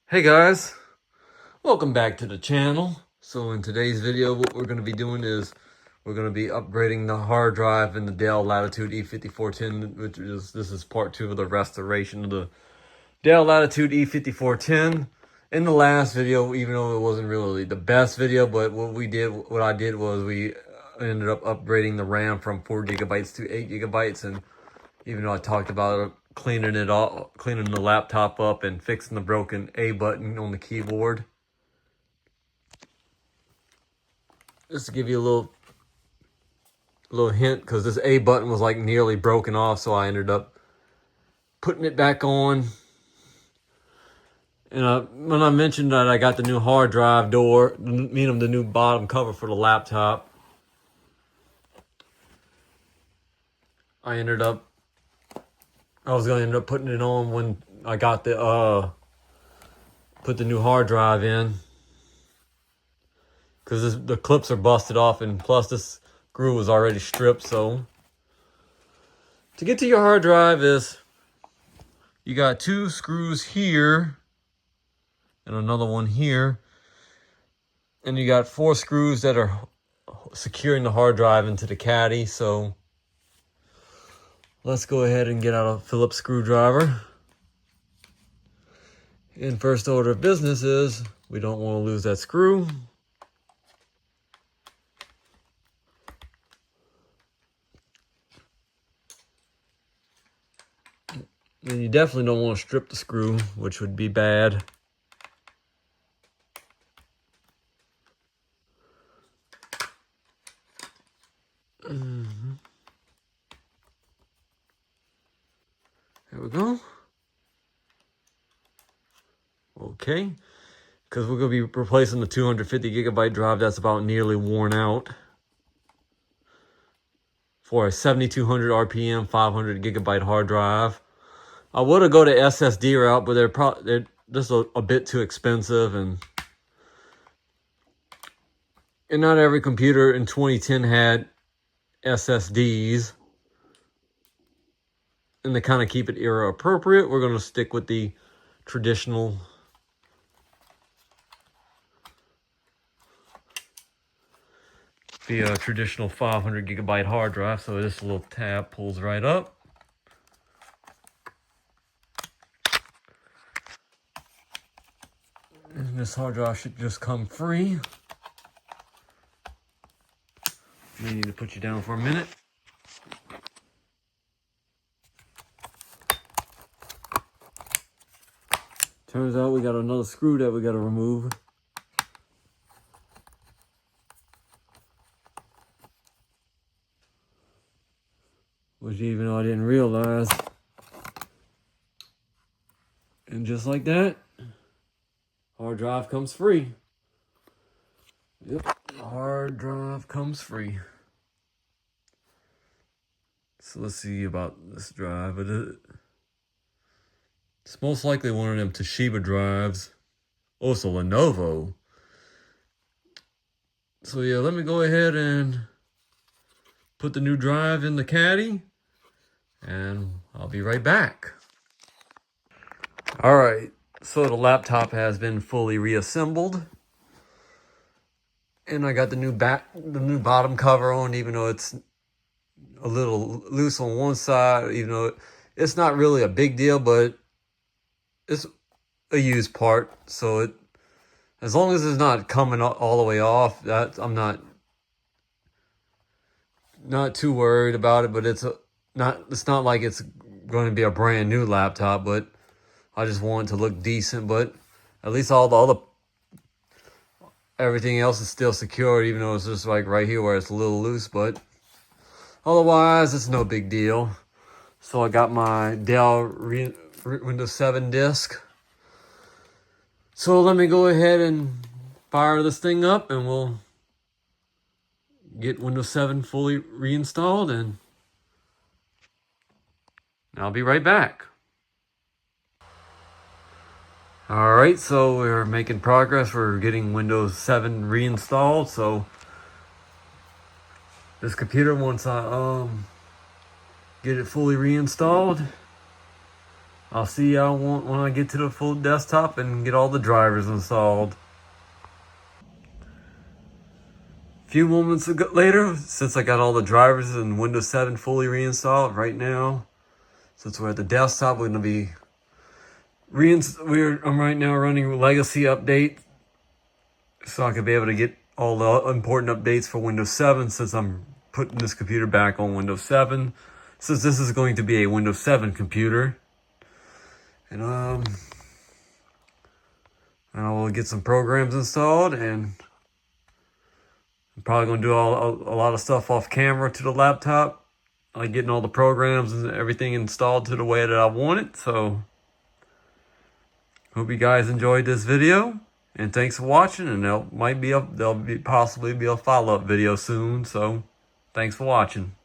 Hey guys, welcome back to the channel. So in today's video, what we're going to be doing is we're going to be upgrading the hard drive in the Dell Latitude E5410, this is part 2 of the restoration of the Dell Latitude E5410. In the last video, even though it wasn't really the best video, but what I did was we ended up upgrading the RAM from 4 gigabytes to 8 gigabytes, and even though I talked about cleaning the laptop up and fixing the broken A button on the keyboard. Just to give you a little hint, because this A button was like nearly broken off, so I ended up putting it back on. And when I mentioned that I got the new hard drive door, meaning the new bottom cover for the laptop, I was going to end up putting it on when I got put the new hard drive in, because the clips are busted off, and plus this screw was already stripped. So to get to your hard drive you got 2 screws here and another one here, and you got 4 screws that are securing the hard drive into the caddy. So let's go ahead and get out a Phillips screwdriver. In first order of business is we don't want to lose that screw. And you definitely don't want to strip the screw, which would be bad. There we go. Okay, because we're going to be replacing the 250 gigabyte drive that's about nearly worn out for a 7200 RPM 500 gigabyte hard drive. I would have go to SSD route, but they're just a bit too expensive, and not every computer in 2010 had SSDs, and to kind of keep it era appropriate, we're going to stick with the traditional traditional 500 gigabyte hard drive. So this little tab pulls right up. And this hard drive should just come free. I need to put you down for a minute. Turns out we got another screw that we got to remove. Which even though I didn't realize. And just like that, hard drive comes free. Yep, hard drive comes free. So let's see about this drive. It's most likely one of them Toshiba drives. Also Lenovo. So yeah, let me go ahead and put the new drive in the caddy, and I'll be right back. All right, so the laptop has been fully reassembled, and I got the new bottom cover on, even though it's a little loose on one side. Even though it's not really a big deal, but it's a used part, so as long as it's not coming all the way off, I'm not too worried about it. But it's not like it's going to be a brand new laptop, but I just want it to look decent. But at least everything else is still secured, even though it's just like right here where it's a little loose. But otherwise, it's no big deal. So I got my Dell Windows 7 disk. So let me go ahead and fire this thing up, and we'll get Windows 7 fully reinstalled, and I'll be right back. Alright, so we're making progress. We're getting Windows 7 reinstalled. So this computer, once I get it fully reinstalled, I'll see y'all when I get to the full desktop and get all the drivers installed. A few moments later, since I got all the drivers and Windows 7 fully reinstalled right now, since we're at the desktop, we're going to be I'm right now running legacy update, so I can be able to get all the important updates for Windows 7 since I'm putting this computer back on Windows 7. Since this is going to be a Windows 7 computer. And I will get some programs installed, and I'm probably going to do a lot of stuff off camera to the laptop, like getting all the programs and everything installed to the way that I want it. So hope you guys enjoyed this video, and thanks for watching. And there'll possibly be a follow-up video soon. So thanks for watching.